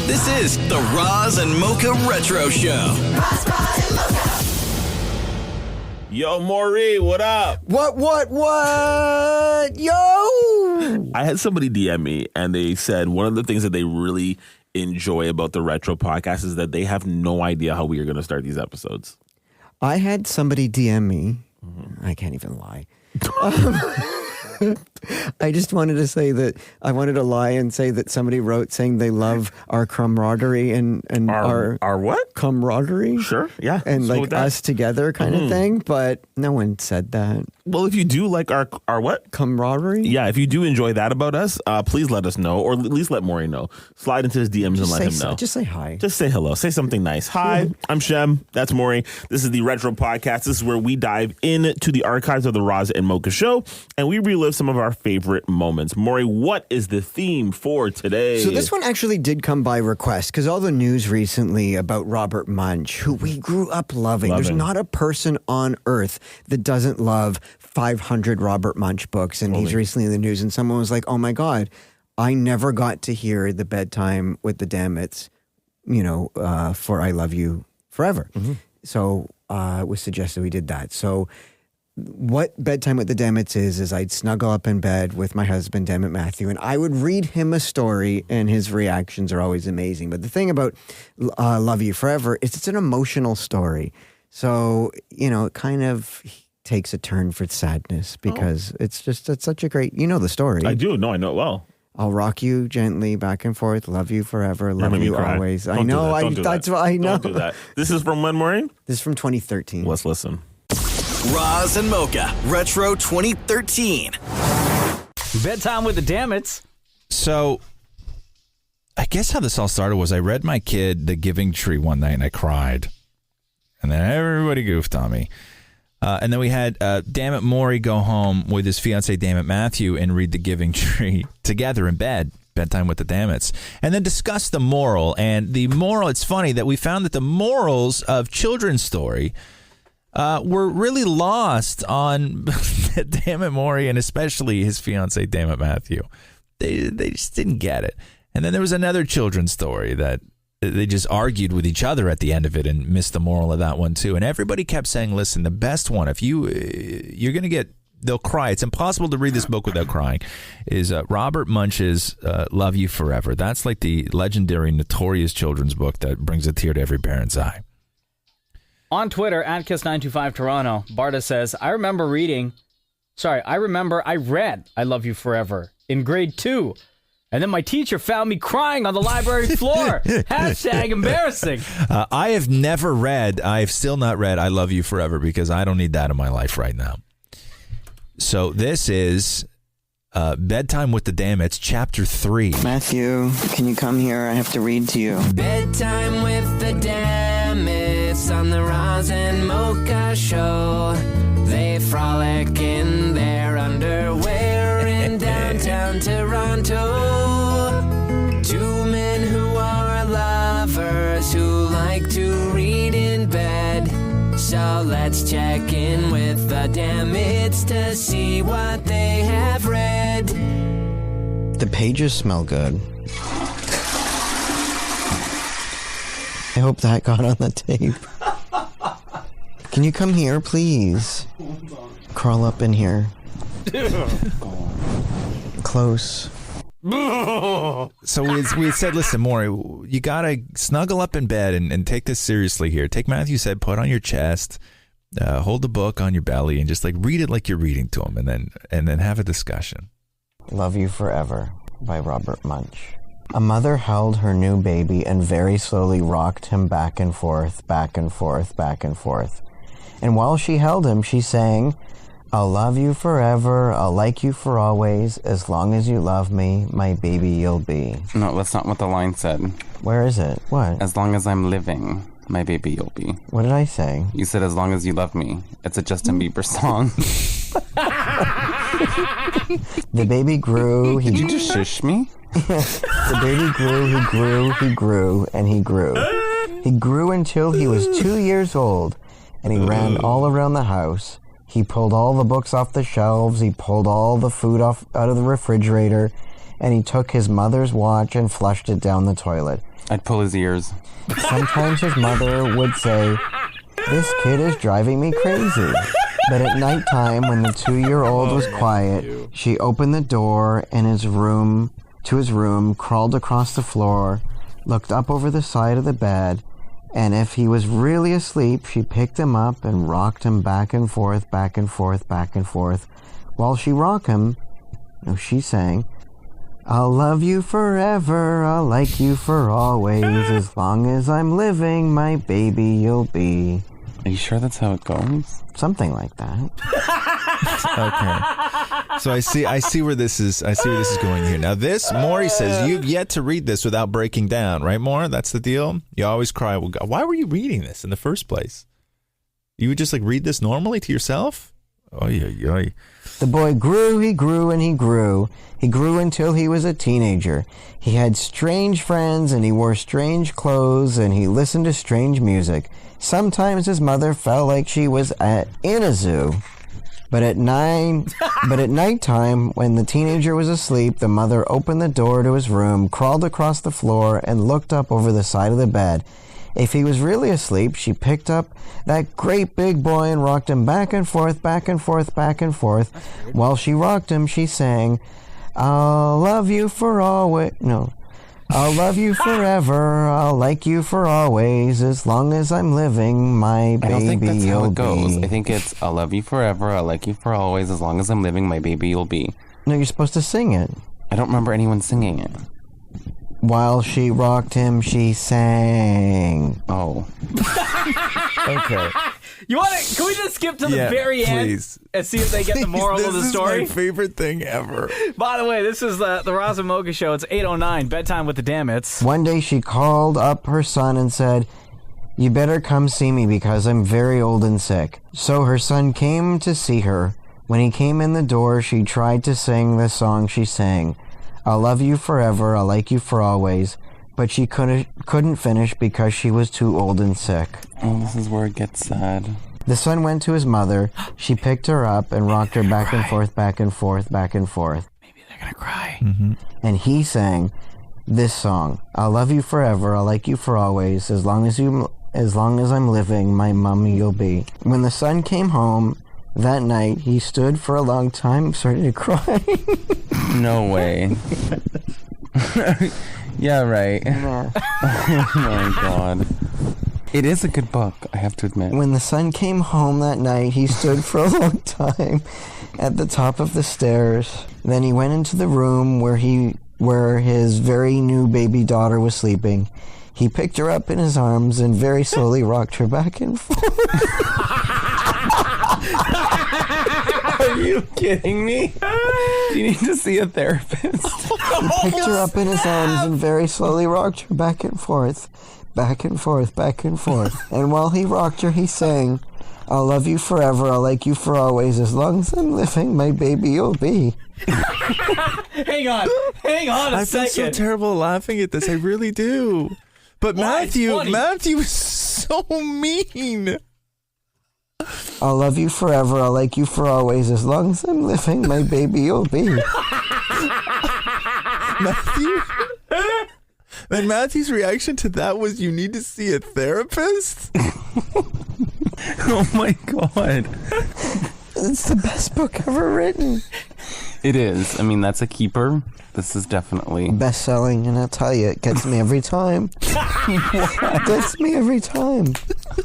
This is the Roz and Mocha Retro Show. Yo, Maurie, what up? What? Yo! I had somebody DM me, and they said one of the things that they really enjoy about the Retro podcast is that they have no idea how we are going to start these episodes. I had somebody DM me. I can't even lie. I just wanted to say that I wanted to lie and say that somebody wrote saying they love our camaraderie and our what? Camaraderie. Sure, yeah. And Let's like us together kind of thing, but no one said that. Well, if you do like our what? Camaraderie? Yeah, if you do enjoy that about us, please let us know, or at least let Maury know. Slide into his DMs and let him know. Just say hi. Just say hello. Say something nice. Hi, I'm Shem. That's Maury. This is the Retro Podcast. This is where we dive into the archives of the Roz and Mocha Show, and we relive some of our favorite moments. Maury, what is the theme for today? So this one actually did come by request because all the news recently about Robert Munsch, who we grew up loving. There's not a person on earth that doesn't love 500 Robert Munsch books, and he's recently in the news, and someone was like, oh my God, I never got to hear the Bedtime with the Damnits, for I Love You Forever. So it was suggested we did that. So what Bedtime with the Damnits is I'd snuggle up in bed with my husband, Dammit Matthew, and I would read him a story, and his reactions are always amazing. But the thing about Love You Forever is it's an emotional story. So, it kind of takes a turn for sadness because it's such a great, the story. I do. No, I know it well. I'll rock you gently back and forth, love you forever, love you always. Don't I know, that's what I know. Don't do that. This is from when, Maury? This is from 2013. Let's listen. Roz and Mocha Retro 2013. Bedtime with the Damnits. So, I guess how this all started was I read my kid The Giving Tree one night and I cried. And then everybody goofed on me. And then we had Dammit Maury go home with his fiance Dammit Matthew and read The Giving Tree together in bed, Bedtime with the Damnits, and then discuss the moral. And the moral, it's funny that we found that the morals of children's story were really lost on Dammit Maury and especially his fiance Dammit Matthew. They just didn't get it. And then there was another children's story that they just argued with each other at the end of it and missed the moral of that one too. And everybody kept saying, listen, the best one, if you're going to get, they'll cry. It's impossible to read this book without crying, is Robert Munsch's Love You Forever. That's like the legendary, notorious children's book that brings a tear to every parent's eye. On Twitter, @Kiss925Toronto, Barta says, I read I Love You Forever in grade 2. And then my teacher found me crying on the library floor. #embarrassing. I've still not read I Love You Forever because I don't need that in my life right now. So this is Bedtime with the Damnits, Chapter 3. Matthew, can you come here? I have to read to you. Bedtime with the Damnits on the Roz and Mocha Show. They frolic in their underwear in downtown Toronto. Two men who are lovers who like to read in bed. So let's check in with the Damnits to see what they have read. The pages smell good. I hope that got on the tape. Can you come here, please? Crawl up in here. Close. So we had said, listen, Maury, you got to snuggle up in bed and take this seriously here. Take Matthew said, put on your chest, hold the book on your belly, and just like read it like you're reading to him, and then have a discussion. Love You Forever by Robert Munsch. A mother held her new baby and very slowly rocked him back and forth, back and forth, back and forth. And while she held him, she sang, I'll love you forever, I'll like you for always, as long as you love me, my baby you'll be. No, that's not what the line said. Where is it? What? As long as I'm living, my baby you'll be. What did I say? You said as long as you love me. It's a Justin Bieber song. The baby grew. Did you just shush me? The baby grew, he grew, he grew, and he grew. He grew until he was 2 years old, and he ran all around the house. He pulled all the books off the shelves. He pulled all the food out of the refrigerator. and he took his mother's watch and flushed it down the toilet. I'd pull his ears. Sometimes his mother would say, "This kid is driving me crazy." But at nighttime, when the 2-year-old was quiet, she opened the door to his room, crawled across the floor, looked up over the side of the bed, and if he was really asleep, she picked him up and rocked him back and forth, back and forth, back and forth. While she rocked him, she sang, "I'll love you forever, I'll like you for always, as long as I'm living, my baby you'll be." Are you sure that's how it goes? Something like that. Okay. So I see where this is going here. Now this, Maurie says you've yet to read this without breaking down, right, Maurie? That's the deal? You always cry, well, God, why were you reading this in the first place? You would just read this normally to yourself? Oh yeah. The boy grew, he grew, and he grew. He grew until he was a teenager. He had strange friends, and he wore strange clothes, and he listened to strange music. Sometimes his mother felt like she was in a zoo. But at nighttime, when the teenager was asleep, the mother opened the door to his room, crawled across the floor, and looked up over the side of the bed. If he was really asleep, she picked up that great big boy and rocked him back and forth, back and forth, back and forth. While she rocked him, she sang, "I'll love you for always." No. "I'll love you forever, I'll like you for always, as long as I'm living, my baby I don't think that's how you'll it goes. be." I think it's, "I'll love you forever, I'll like you for always, as long as I'm living, my baby you'll be." No, you're supposed to sing it. I don't remember anyone singing it. While she rocked him, she sang. Oh. Okay. You want to? Can we just skip to the Yeah, very please. end and see if they get the moral of the story? This is my favorite thing ever. By the way, this is the Roz Mocha Show. It's 8:09. Bedtime with the Damnits. One day she called up her son and said, "You better come see me because I'm very old and sick." So her son came to see her. When he came in the door, she tried to sing the song she sang, "I'll love you forever, I'll like you for always," but she couldn't finish because she was too old and sick. Oh, this is where it gets sad. The son went to his mother. She picked her up and rocked her back and forth, back and forth, back and forth. Maybe they're gonna cry. Mm-hmm. And he sang this song, "I'll love you forever, I'll like you for always, as long as I'm living, my mommy you'll be." When the son came home that night, he stood for a long time, started to cry. No way. Yeah, right. Yeah. Oh my God. It is a good book, I have to admit. When the son came home that night, he stood for a long time at the top of the stairs. Then he went into the room where his very new baby daughter was sleeping. He picked her up in his arms and very slowly rocked her back and forth. Are you kidding me? You need to see a therapist. He picked her up in his arms and very slowly rocked her back and forth, back and forth, back and forth. And while he rocked her, he sang, "I'll love you forever, I'll like you for always, as long as I'm living, my baby you'll be." Hang on a I feel second. so terrible laughing at this. I really do. But Why? It's funny. Matthew is so mean. "I'll love you forever, I'll like you for always, as long as I'm living, my baby you'll be." Matthew? And Matthew's reaction to that was, "You need to see a therapist?" Oh my God. It's the best book ever written. It is. I mean, that's a keeper. This is definitely... Best-selling, and I'll tell you, it gets me every time. It gets me every time.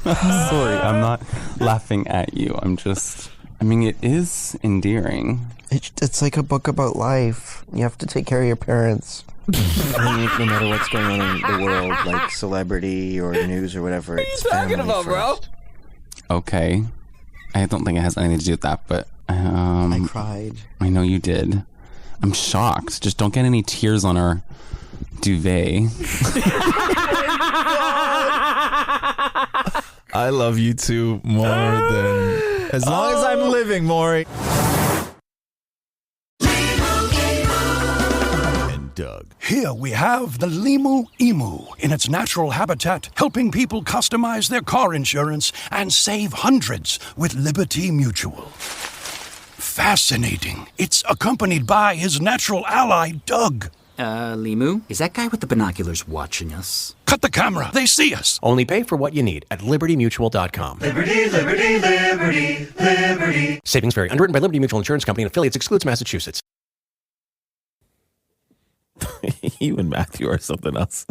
Sorry, I'm not laughing at you. I'm just... I mean, it is endearing. It's like a book about life. You have to take care of your parents. No matter what's going on in the world, like celebrity or news or whatever. What are you talking about, bro? Okay. I don't think it has anything to do with that, but... I cried. I know you did. I'm shocked. Just don't get any tears on our duvet. I love you too more than... As long as I'm living, Maurie. And Doug. Here we have the Limu Emu in its natural habitat, helping people customize their car insurance and save hundreds with Liberty Mutual. Fascinating. It's accompanied by his natural ally, Doug. Limu, is that guy with the binoculars watching us? Cut the camera. They see us. Only pay for what you need at libertymutual.com. Liberty, liberty, liberty, liberty. Savings vary. Underwritten by Liberty Mutual Insurance Company and affiliates. Excludes Massachusetts. You and Matthew are something else.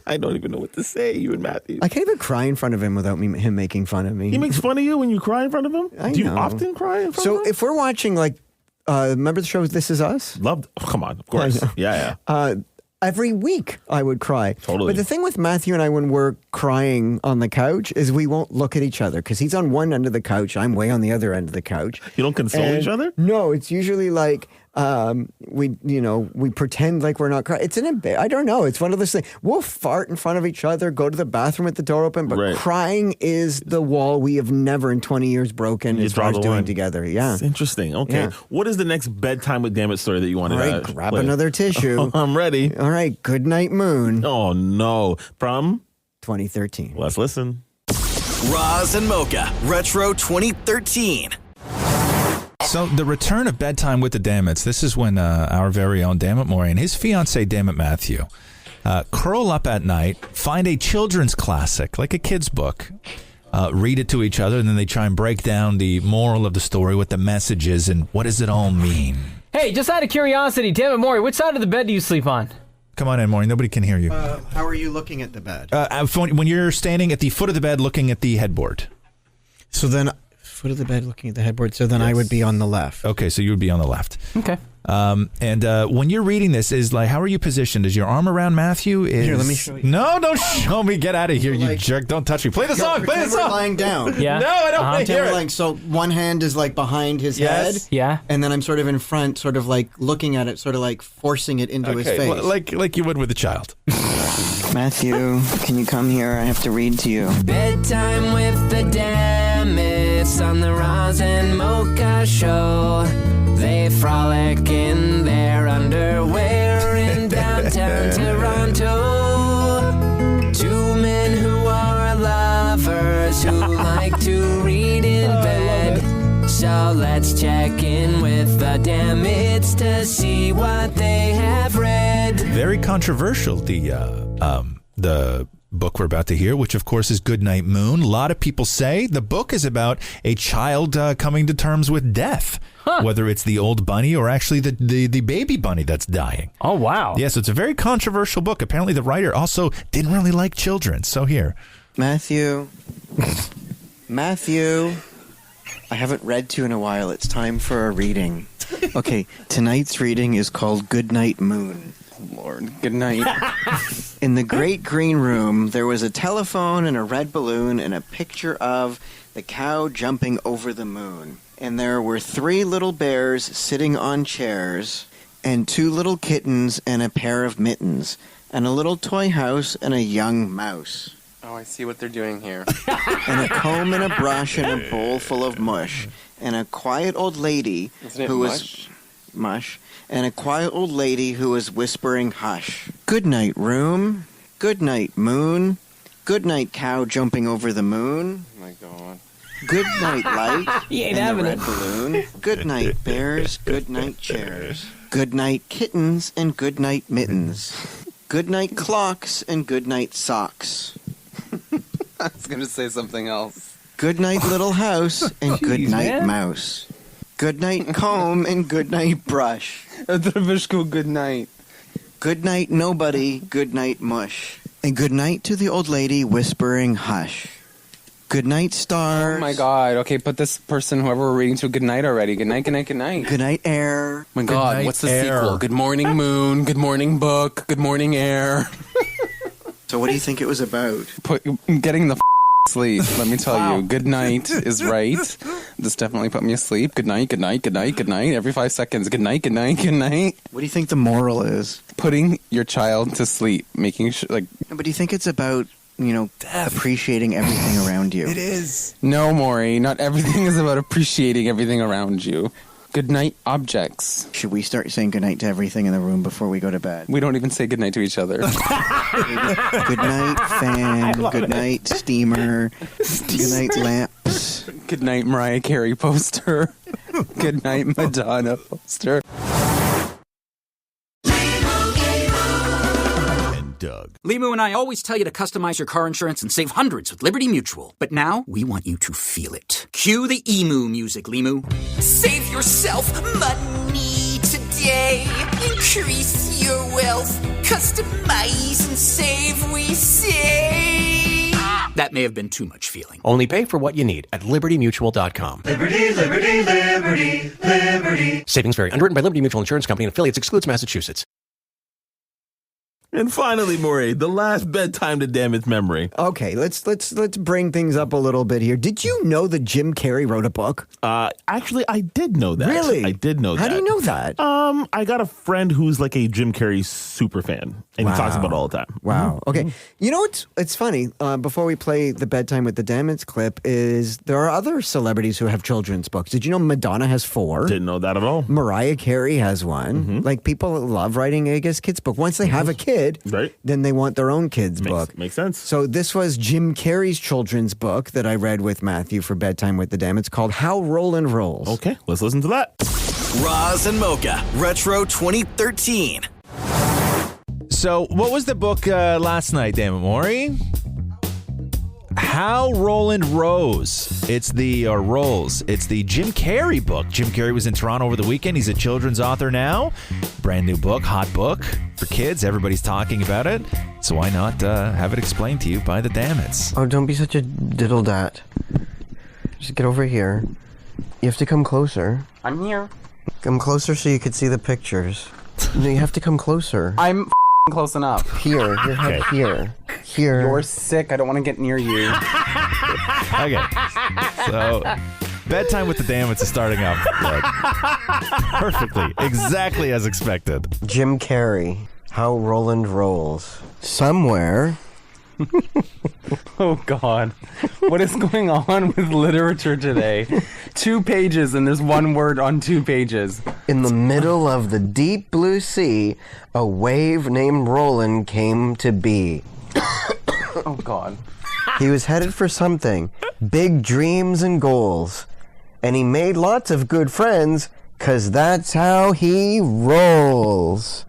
I don't even know what to say. You and Matthew. I can't even cry in front of him without him making fun of me. He makes fun of you when you cry in front of him? Do you often cry in front of him? So if we're watching, like, remember the show This Is Us? Loved. Oh, come on, of course. Yeah. Every week I would cry. Totally. But the thing with Matthew and I when we're crying on the couch is we won't look at each other because he's on one end of the couch. I'm way on the other end of the couch. You don't console each other? No, it's usually like we pretend like we're not crying. It's I don't know. It's one of those things. We'll fart in front of each other, go to the bathroom with the door open, but crying is the wall we have never in 20 years broken as far as doing together. Yeah. It's interesting. Okay. Yeah. What is the next Bedtime with Damnit story that you want to grab another tissue. I'm ready. All right. Goodnight Moon. Oh, no. From 2013. Let's listen. Roz and Mocha, Retro 2013. So the return of Bedtime with the Damnits. This is when our very own Dammit Maurie and his fiancée Dammit Matthew curl up at night, find a children's classic, like a kid's book, read it to each other, and then they try and break down the moral of the story, what the message is, and what does it all mean. Hey, just out of curiosity, Dammit Maurie, which side of the bed do you sleep on? Come on in, Maurie. Nobody can hear you. How are you looking at the bed? When you're standing at the foot of the bed looking at the headboard. So then, foot of the bed looking at the headboard, so then I would be on the left. Okay, so you would be on the left. Okay. And when you're reading this, how are you positioned? Is your arm around Matthew? Here, let me show you. No, don't show me. Get out of here, you jerk. Don't touch me. Play the song. Play the song. We're lying down. Yeah. No, I don't want to hear it. So one hand is like behind his head. Yeah. And then I'm sort of in front, sort of like looking at it, sort of like forcing it into his face. Like you would with a child. Matthew, can you come here? I have to read to you. Bedtime with the Damnits on the Roz and Mocha show. They frolic in their underwear in downtown Toronto. Two men who are lovers who like to read in bed. So let's check in with the Damnits to see what they have read. Very controversial, the book we're about to hear, which of course is Goodnight Moon. A lot of people say the book is about a child coming to terms with death, whether it's the old bunny or actually the baby bunny that's dying. Oh, wow. Yeah, so it's a very controversial book. Apparently the writer also didn't really like children. So here. Matthew, I haven't read to you in a while. It's time for a reading. Okay, tonight's reading is called Goodnight Moon. Lord, good night. In the great green room, there was a telephone and a red balloon and a picture of the cow jumping over the moon. And there were 3 little bears sitting on chairs, and 2 little kittens and a pair of mittens, and a little toy house and a young mouse. Oh, I see what they're doing here. And a comb and a brush and a bowl full of mush, and a quiet old lady who was mush. And a quiet old lady who was whispering, hush. Good night, room. Good night, moon. Good night, cow jumping over the moon. Oh, my God. Good night, light. He ain't and having the red it. balloon. Good night, bears. Good night, chairs. Good night, kittens, and good night, mittens. Good night, clocks, and good night, socks. I was going to say something else. Good night, little house, and good night, mouse. Good night, comb, and good night, brush. Good night. Good night, nobody. Good night, mush. And good night to the old lady whispering, hush. Good night, stars. Oh my God. Okay, put this person, whoever we're reading to, good night already. Good night, good night, good night. Good night, air. My God, night, what's the air. sequel? Good morning, moon. Good morning, book. Good morning, air. So what do you think it was about? Getting the sleep. Let me tell you. Good night is right. This definitely put me asleep. Good night, good night, good night, good night. Every 5 seconds. Good night, good night, good night. What do you think the moral is? Putting your child to sleep. Making sure, like... But do you think it's about, appreciating everything around you? It is. No, Maurie. Not everything is about appreciating everything around you. Good night objects. Should we start saying goodnight to everything in the room before we go to bed? We don't even say goodnight to each other. Good night, fan. Good night, steamer. Good night, lamps. Goodnight Mariah Carey poster. Goodnight Madonna poster. Doug. Limu and I always tell you to customize your car insurance and save hundreds with Liberty Mutual. But now, we want you to feel it. Cue the emu music, Limu. Save yourself money today. Increase your wealth. Customize and save, we say. That may have been too much feeling. Only pay for what you need at libertymutual.com. Liberty, liberty, liberty, liberty. Savings vary. Underwritten by Liberty Mutual Insurance Company and affiliates. Excludes Massachusetts. And finally, Maury, the last bedtime to Damnits memory. Okay, let's bring things up a little bit here. Did you know that Jim Carrey wrote a book? Actually, I did know that. Really? I did know that. How do you know that? I got a friend who's like a Jim Carrey super fan, and he talks about it all the time. Wow. Okay. You know what's it's funny? Before we play the Bedtime with the Damnits clip, is there are other celebrities who have children's books. Did you know Madonna has 4? Didn't know that at all. Mariah Carey has one. Like, people love writing, I guess, kids' book. Once they have a kid, then they want their own kid's book. Makes sense. So this was Jim Carrey's children's book that I read with Matthew for Bedtime with the Damnits called How Roland Rolls. Okay, let's listen to that. Roz and Mocha, Retro 2013. So, what was the book last night, damn it, Maury? How Roland Rolls. It's the Rolls. It's the Jim Carrey book. Jim Carrey was in Toronto over the weekend. He's a children's author now. Brand new book, hot book for kids. Everybody's talking about it. So why not have it explained to you by the Damnits? Oh, don't be such a diddle-dat. Just get over here. You have to come closer. I'm here. Come closer so you could see the pictures. No, you have to come closer. I'm close enough. Here, your head here. Here. You're sick. I don't want to get near you. Okay. So, Bedtime with the Damnits is starting off perfectly. Exactly as expected. Jim Carrey. How Roland Rolls. Somewhere. Oh, God. What is going on with literature today? 2 pages and there's one word on 2 pages. In the middle of the deep blue sea, a wave named Roland came to be. Oh, God. He was headed for something. Big dreams and goals. And he made lots of good friends, 'cause that's how he rolls.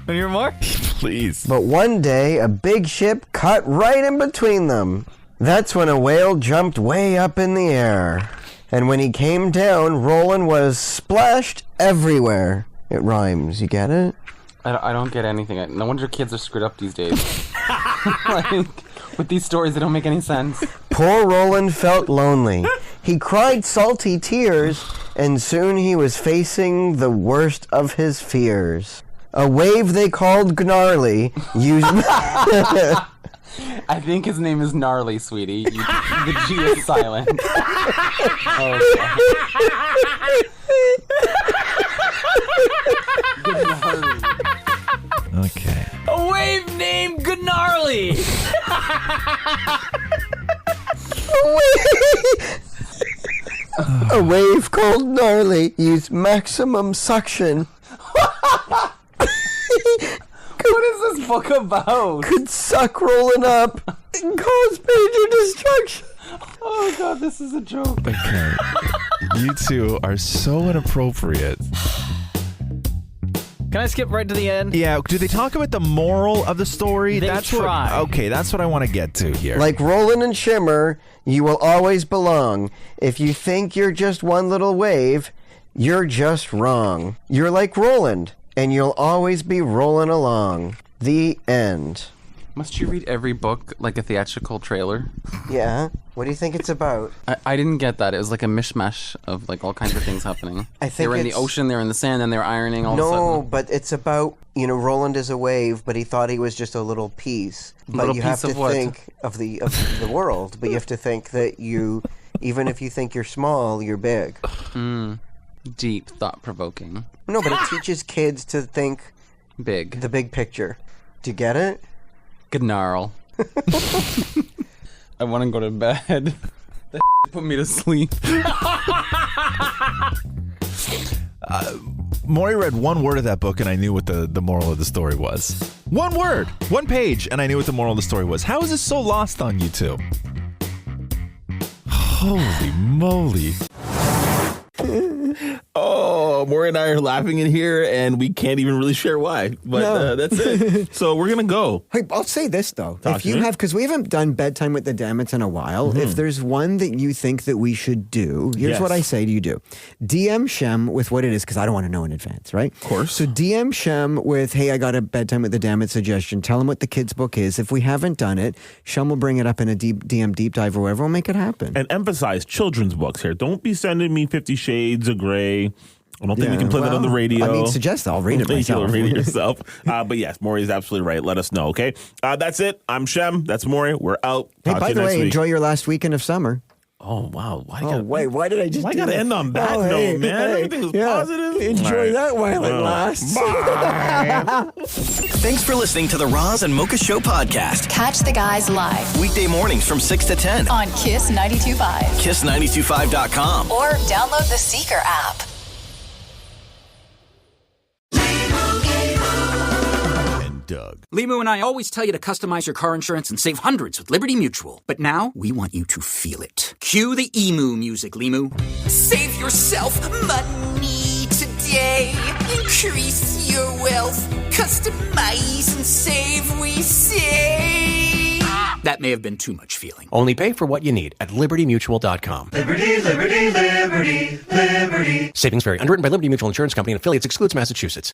Hear more? Please. But one day, a big ship cut right in between them. That's when a whale jumped way up in the air. And when he came down, Roland was splashed everywhere. It rhymes, you get it? I don't get anything. No wonder kids are screwed up these days. Like, with these stories, they don't make any sense. Poor Roland felt lonely. He cried salty tears, and soon he was facing the worst of his fears. A wave they called Gnarly used... I think his name is Gnarly, sweetie. The G is silent. Oh, God. Okay. A wave named Gnarly. A wave called Gnarly used maximum suction. What is this book about? Could suck Roland up and cause major destruction. Oh, God, this is a joke. Okay. You two are so inappropriate. Can I skip right to the end? Yeah, do they talk about the moral of the story? They try. Okay, that's what I want to get to here. Like Roland and Shimmer, you will always belong. If you think you're just one little wave, you're just wrong. You're like Roland, and you'll always be rolling along. The end. Must you read every book like a theatrical trailer? Yeah. What do you think it's about? I didn't get that. It was like a mishmash of like all kinds of things happening. I think they were in the ocean, they were in the sand, and they were ironing all of a sudden. No, but it's about, Roland is a wave, but he thought he was just a little piece. But Little you have piece to of what? think of the world. But you have to think that even if you think you're small, you're big. Deep, thought-provoking. No, but it teaches kids to think big. The big picture. Do you get it? Gnarl. I want to go to bed. That put me to sleep. Maury read one word of that book and I knew what the moral of the story was. One word, one page, and I knew what the moral of the story was. How is this so lost on you two? Holy moly. Oh, Maury and I are laughing in here, and we can't even really share why. But that's it. So we're going to go. Hey, I'll say this, though. Talk if to you me. have, because we haven't done Bedtime with the Damnits in a while, if there's one that you think that we should do, here's Yes. what I say to you do. DM Shem with what it is, because I don't want to know in advance, right? Of course. So DM Shem with, hey, I got a Bedtime with the Damnits suggestion. Tell him what the kids' book is. If we haven't done it, Shem will bring it up in a DM deep dive or whatever. We'll make it happen. And emphasize children's books here. Don't be sending me 50 Shades of Grey. I don't think we can play that on the radio. I mean, suggest I'll read it myself. You'll read it yourself. But yes, Maury is absolutely right. Let us know, okay? That's it. I'm Shem. That's Maury. We're out. Hey, Talk by to the you next way, week. enjoy your last weekend of summer. Oh, wow. Why Why did I just Why do gotta that? end on that note, man? Everything was positive. Enjoy All right. that while it lasts. Bye. Thanks for listening to the Roz and Mocha Show podcast. Catch the guys live Weekday mornings from 6 to 10. on Kiss 92.5 Kiss925.com. or download the Seeker app. Doug. Limu and I always tell you to customize your car insurance and save hundreds with Liberty Mutual. But now, we want you to feel it. Cue the emu music, Limu. Save yourself money today. Increase your wealth. Customize and save, we say. That may have been too much feeling. Only pay for what you need at libertymutual.com. Liberty, liberty, liberty, liberty. Savings vary. Underwritten by Liberty Mutual Insurance Company and affiliates. Excludes Massachusetts.